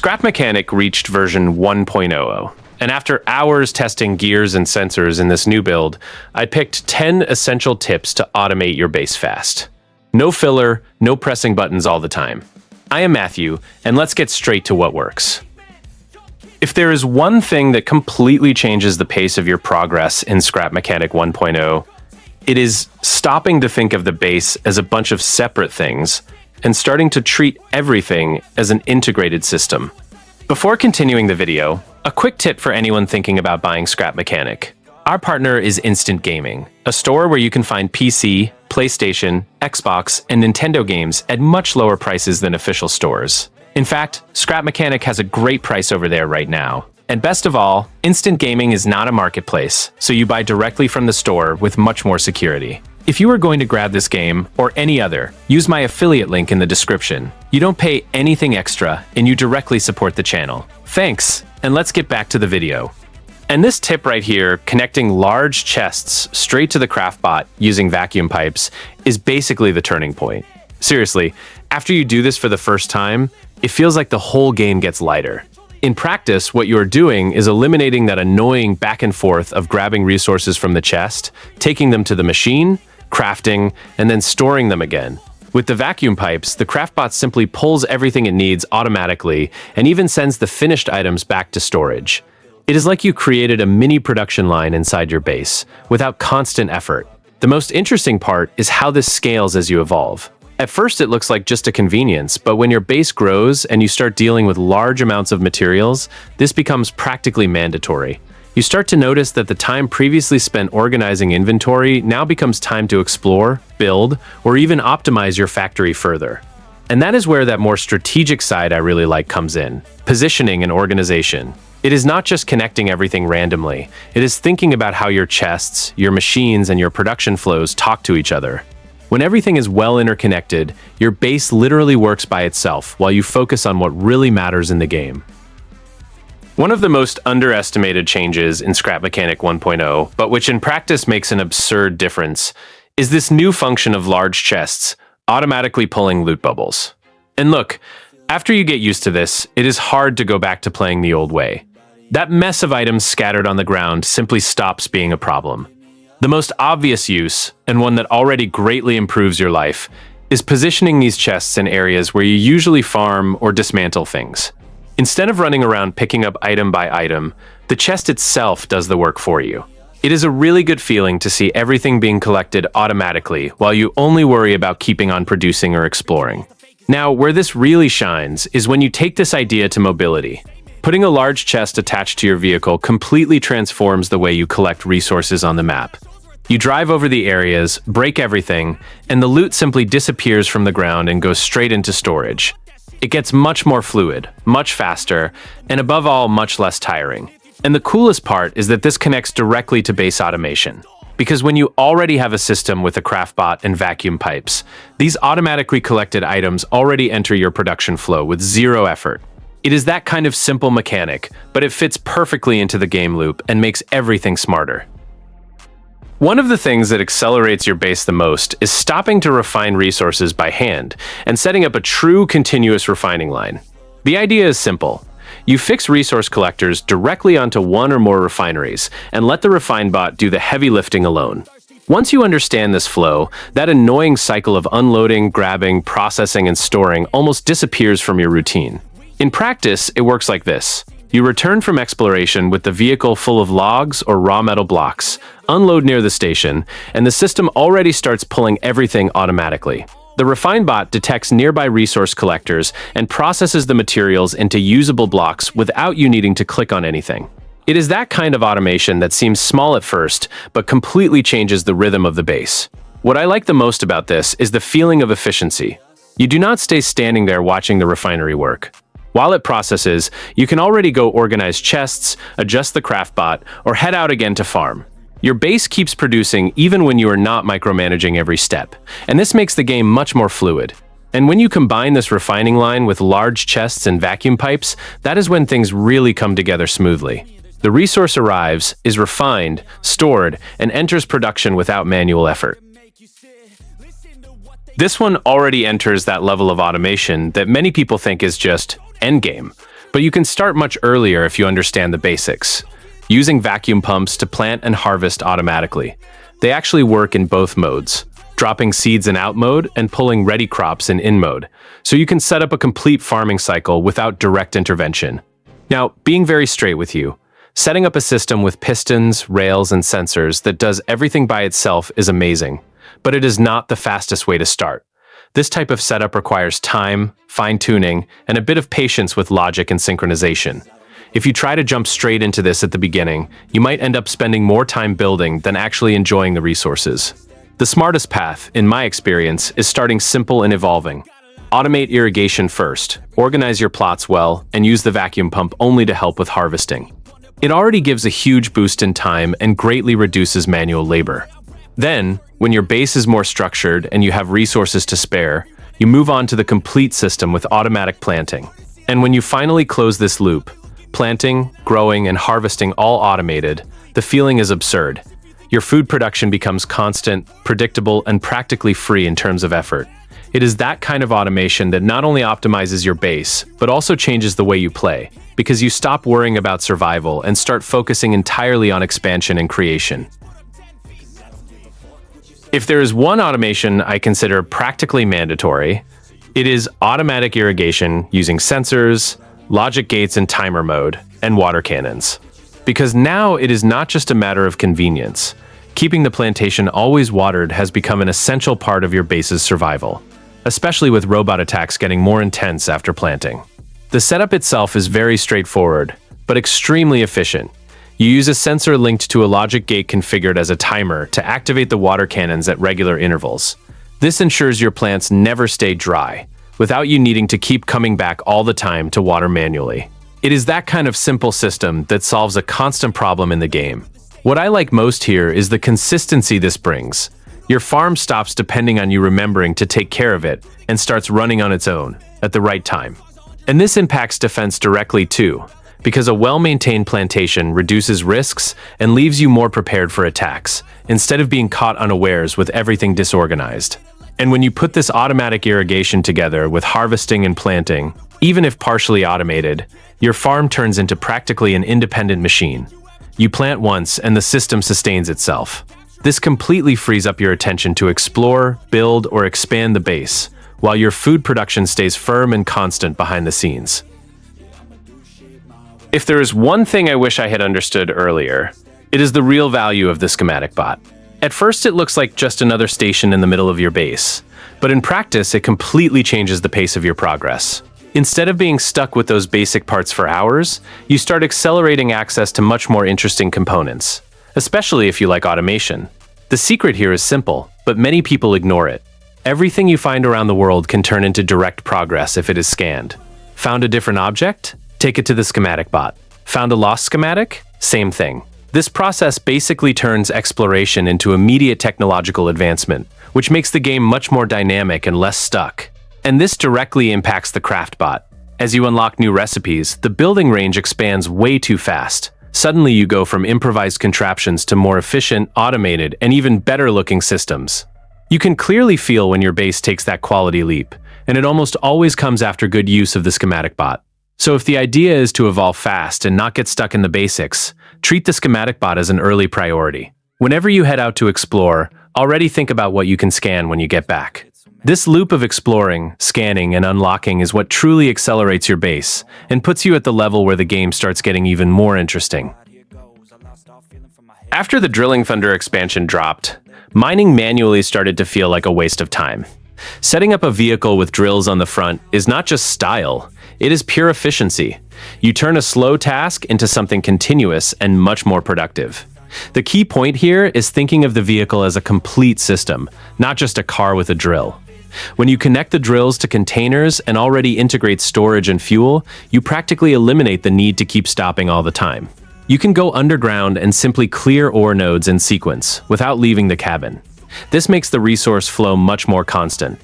Scrap Mechanic reached version 1.00, and after hours testing gears and sensors in this new build, I picked 10 essential tips to automate your base fast. No filler, no pressing buttons all the time. I am Matthew, and let's get straight to what works. If there is one thing that completely changes the pace of your progress in Scrap Mechanic 1.0, it is stopping to think of the base as a bunch of separate things and starting to treat everything as an integrated system. Before continuing the video, a quick tip for anyone thinking about buying Scrap Mechanic. Our partner is Instant Gaming, a store where you can find PC, PlayStation, Xbox, and Nintendo games at much lower prices than official stores. In fact, Scrap Mechanic has a great price over there right now. And best of all, Instant Gaming is not a marketplace, so you buy directly from the store with much more security. If you are going to grab this game, or any other, use my affiliate link in the description. You don't pay anything extra, and you directly support the channel. Thanks, and let's get back to the video. And this tip right here, connecting large chests straight to the Craftbot using vacuum pipes, is basically the turning point. Seriously, after you do this for the first time, it feels like the whole game gets lighter. In practice, what you're doing is eliminating that annoying back and forth of grabbing resources from the chest, taking them to the machine, crafting, and then storing them again. With the vacuum pipes, the Craftbot simply pulls everything it needs automatically and even sends the finished items back to storage. It is like you created a mini production line inside your base, without constant effort. The most interesting part is how this scales as you evolve. At first, it looks like just a convenience, but when your base grows and you start dealing with large amounts of materials, this becomes practically mandatory. You start to notice that the time previously spent organizing inventory now becomes time to explore, build, or even optimize your factory further. And that is where that more strategic side I really like comes in: positioning and organization. It is not just connecting everything randomly, it is thinking about how your chests, your machines, and your production flows talk to each other. When everything is well interconnected, your base literally works by itself while you focus on what really matters in the game. One of the most underestimated changes in Scrap Mechanic 1.0, but which in practice makes an absurd difference, is this new function of large chests automatically pulling loot bubbles. And look, after you get used to this, it is hard to go back to playing the old way. That mess of items scattered on the ground simply stops being a problem. The most obvious use, and one that already greatly improves your life, is positioning these chests in areas where you usually farm or dismantle things. Instead of running around picking up item by item, the chest itself does the work for you. It is a really good feeling to see everything being collected automatically while you only worry about keeping on producing or exploring. Now, where this really shines is when you take this idea to mobility. Putting a large chest attached to your vehicle completely transforms the way you collect resources on the map. You drive over the areas, break everything, and the loot simply disappears from the ground and goes straight into storage. It gets much more fluid, much faster, and above all, much less tiring. And the coolest part is that this connects directly to base automation. Because when you already have a system with a Craftbot and vacuum pipes, these automatically collected items already enter your production flow with zero effort. It is that kind of simple mechanic, but it fits perfectly into the game loop and makes everything smarter. One of the things that accelerates your base the most is stopping to refine resources by hand and setting up a true continuous refining line. The idea is simple. You fix resource collectors directly onto one or more refineries and let the Refinebot do the heavy lifting alone. Once you understand this flow, that annoying cycle of unloading, grabbing, processing, and storing almost disappears from your routine. In practice, it works like this. You return from exploration with the vehicle full of logs or raw metal blocks, unload near the station, and the system already starts pulling everything automatically. The Refinebot detects nearby resource collectors and processes the materials into usable blocks without you needing to click on anything. It is that kind of automation that seems small at first, but completely changes the rhythm of the base. What I like the most about this is the feeling of efficiency. You do not stay standing there watching the refinery work. While it processes, you can already go organize chests, adjust the Craftbot, or head out again to farm. Your base keeps producing even when you are not micromanaging every step, and this makes the game much more fluid. And when you combine this refining line with large chests and vacuum pipes, that is when things really come together smoothly. The resource arrives, is refined, stored, and enters production without manual effort. This one already enters that level of automation that many people think is just endgame. But you can start much earlier if you understand the basics. Using vacuum pumps to plant and harvest automatically. They actually work in both modes, dropping seeds in out mode and pulling ready crops in mode. So you can set up a complete farming cycle without direct intervention. Now, being very straight with you, setting up a system with pistons, rails, and sensors that does everything by itself is amazing, but it is not the fastest way to start. This type of setup requires time, fine-tuning, and a bit of patience with logic and synchronization. If you try to jump straight into this at the beginning, you might end up spending more time building than actually enjoying the resources. The smartest path, in my experience, is starting simple and evolving. Automate irrigation first, organize your plots well, and use the vacuum pump only to help with harvesting. It already gives a huge boost in time and greatly reduces manual labor. Then, when your base is more structured and you have resources to spare, you move on to the complete system with automatic planting. And when you finally close this loop, planting, growing, and harvesting all automated, the feeling is absurd. Your food production becomes constant, predictable, and practically free in terms of effort. It is that kind of automation that not only optimizes your base, but also changes the way you play, because you stop worrying about survival and start focusing entirely on expansion and creation. If there is one automation I consider practically mandatory, it is automatic irrigation using sensors, logic gates in timer mode, and water cannons. Because now it is not just a matter of convenience. Keeping the plantation always watered has become an essential part of your base's survival, especially with robot attacks getting more intense after planting. The setup itself is very straightforward, but extremely efficient. You use a sensor linked to a logic gate configured as a timer to activate the water cannons at regular intervals. This ensures your plants never stay dry, without you needing to keep coming back all the time to water manually. It is that kind of simple system that solves a constant problem in the game. What I like most here is the consistency this brings. Your farm stops depending on you remembering to take care of it and starts running on its own at the right time. And this impacts defense directly too, because a well-maintained plantation reduces risks and leaves you more prepared for attacks, instead of being caught unawares with everything disorganized. And when you put this automatic irrigation together with harvesting and planting, even if partially automated, your farm turns into practically an independent machine. You plant once and the system sustains itself. This completely frees up your attention to explore, build, or expand the base, while your food production stays firm and constant behind the scenes. If there is one thing I wish I had understood earlier, it is the real value of the Schematicbot. At first it looks like just another station in the middle of your base, but in practice it completely changes the pace of your progress. Instead of being stuck with those basic parts for hours, you start accelerating access to much more interesting components, especially if you like automation. The secret here is simple, but many people ignore it. Everything you find around the world can turn into direct progress if it is scanned. Found a different object? Take it to the Schematicbot. Found a lost schematic? Same thing. This process basically turns exploration into immediate technological advancement, which makes the game much more dynamic and less stuck. And this directly impacts the Craftbot. As you unlock new recipes, the building range expands way too fast. Suddenly you go from improvised contraptions to more efficient, automated, and even better-looking systems. You can clearly feel when your base takes that quality leap, and it almost always comes after good use of the Schematicbot. So if the idea is to evolve fast and not get stuck in the basics, treat the Schematicbot as an early priority. Whenever you head out to explore, already think about what you can scan when you get back. This loop of exploring, scanning, and unlocking is what truly accelerates your base and puts you at the level where the game starts getting even more interesting. After the Drilling Thunder expansion dropped, mining manually started to feel like a waste of time. Setting up a vehicle with drills on the front is not just style, it is pure efficiency. You turn a slow task into something continuous and much more productive. The key point here is thinking of the vehicle as a complete system, not just a car with a drill. When you connect the drills to containers and already integrate storage and fuel, you practically eliminate the need to keep stopping all the time. You can go underground and simply clear ore nodes in sequence without leaving the cabin. This makes the resource flow much more constant.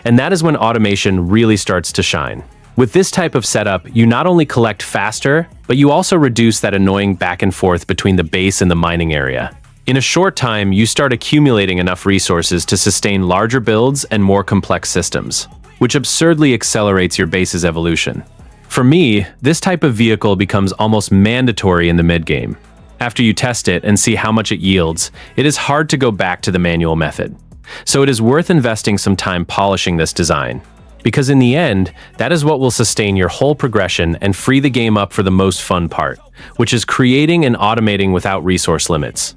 And that is when automation really starts to shine. With this type of setup, you not only collect faster, but you also reduce that annoying back and forth between the base and the mining area. In a short time, you start accumulating enough resources to sustain larger builds and more complex systems, which absurdly accelerates your base's evolution. For me, this type of vehicle becomes almost mandatory in the mid-game. After you test it and see how much it yields, it is hard to go back to the manual method. So it is worth investing some time polishing this design. Because in the end, that is what will sustain your whole progression and free the game up for the most fun part, which is creating and automating without resource limits.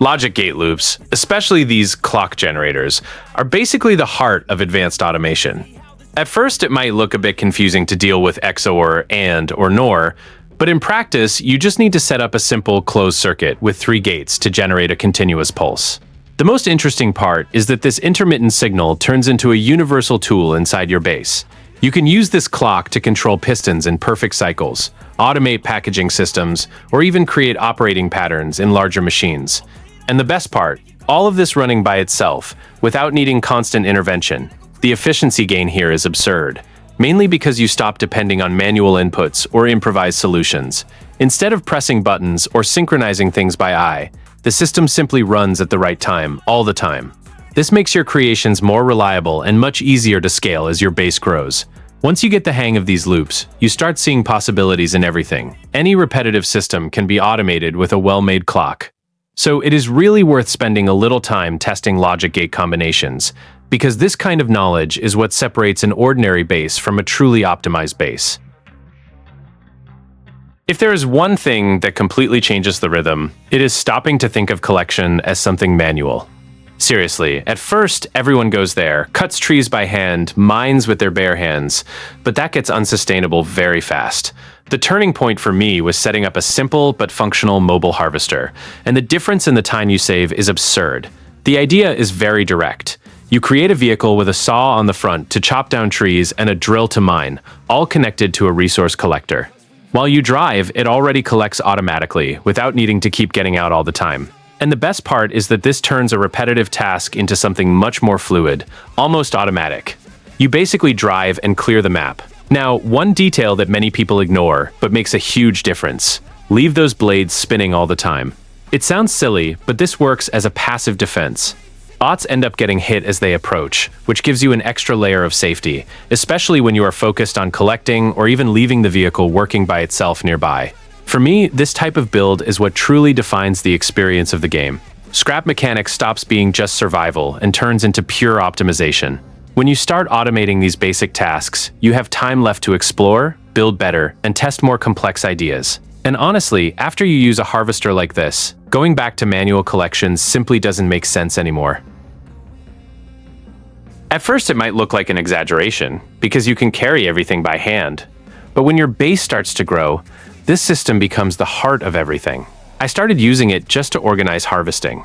Logic gate loops, especially these clock generators, are basically the heart of advanced automation. At first, it might look a bit confusing to deal with XOR, AND, or NOR, but in practice, you just need to set up a simple closed circuit with 3 gates to generate a continuous pulse. The most interesting part is that this intermittent signal turns into a universal tool inside your base. You can use this clock to control pistons in perfect cycles, automate packaging systems, or even create operating patterns in larger machines. And the best part, all of this running by itself, without needing constant intervention. The efficiency gain here is absurd, mainly because you stop depending on manual inputs or improvised solutions. Instead of pressing buttons or synchronizing things by eye, the system simply runs at the right time, all the time. This makes your creations more reliable and much easier to scale as your base grows. Once you get the hang of these loops, you start seeing possibilities in everything. Any repetitive system can be automated with a well-made clock. So it is really worth spending a little time testing logic gate combinations, because this kind of knowledge is what separates an ordinary base from a truly optimized base. If there is one thing that completely changes the rhythm, it is stopping to think of collection as something manual. Seriously, at first, everyone goes there, cuts trees by hand, mines with their bare hands, but that gets unsustainable very fast. The turning point for me was setting up a simple but functional mobile harvester, and the difference in the time you save is absurd. The idea is very direct. You create a vehicle with a saw on the front to chop down trees and a drill to mine, all connected to a resource collector. While you drive, it already collects automatically, without needing to keep getting out all the time. And the best part is that this turns a repetitive task into something much more fluid, almost automatic. You basically drive and clear the map. Now, one detail that many people ignore, but makes a huge difference: leave those blades spinning all the time. It sounds silly, but this works as a passive defense. Bots end up getting hit as they approach, which gives you an extra layer of safety, especially when you are focused on collecting or even leaving the vehicle working by itself nearby. For me, this type of build is what truly defines the experience of the game. Scrap mechanics stops being just survival and turns into pure optimization. When you start automating these basic tasks, you have time left to explore, build better, and test more complex ideas. And honestly, after you use a harvester like this, going back to manual collections simply doesn't make sense anymore. At first, it might look like an exaggeration, because you can carry everything by hand. But when your base starts to grow, this system becomes the heart of everything. I started using it just to organize harvesting.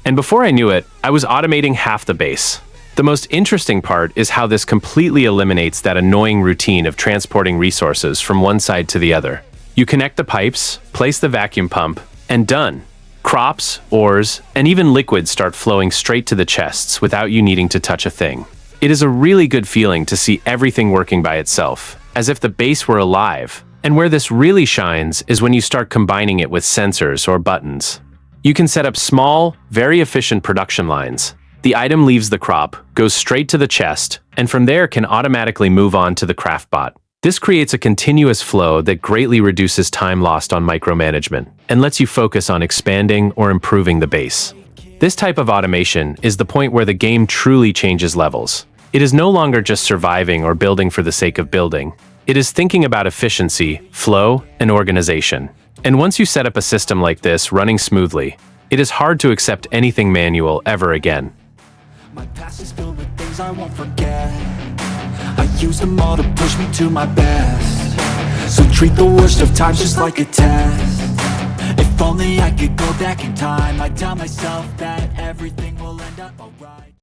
And before I knew it, I was automating half the base. The most interesting part is how this completely eliminates that annoying routine of transporting resources from one side to the other. You connect the pipes, place the vacuum pump, and done. Crops, ores, and even liquids start flowing straight to the chests without you needing to touch a thing. It is a really good feeling to see everything working by itself, as if the base were alive. And where this really shines is when you start combining it with sensors or buttons. You can set up small, very efficient production lines. The item leaves the crop, goes straight to the chest, and from there can automatically move on to the Craftbot. This creates a continuous flow that greatly reduces time lost on micromanagement and lets you focus on expanding or improving the base. This type of automation is the point where the game truly changes levels. It is no longer just surviving or building for the sake of building. It is thinking about efficiency, flow, and organization. And once you set up a system like this running smoothly, it is hard to accept anything manual ever again. My past is filled with things I won't forget. I used them all to push me to my best. So treat the worst of times just like a test. If only I could go back in time, I'd tell myself that everything will end up alright.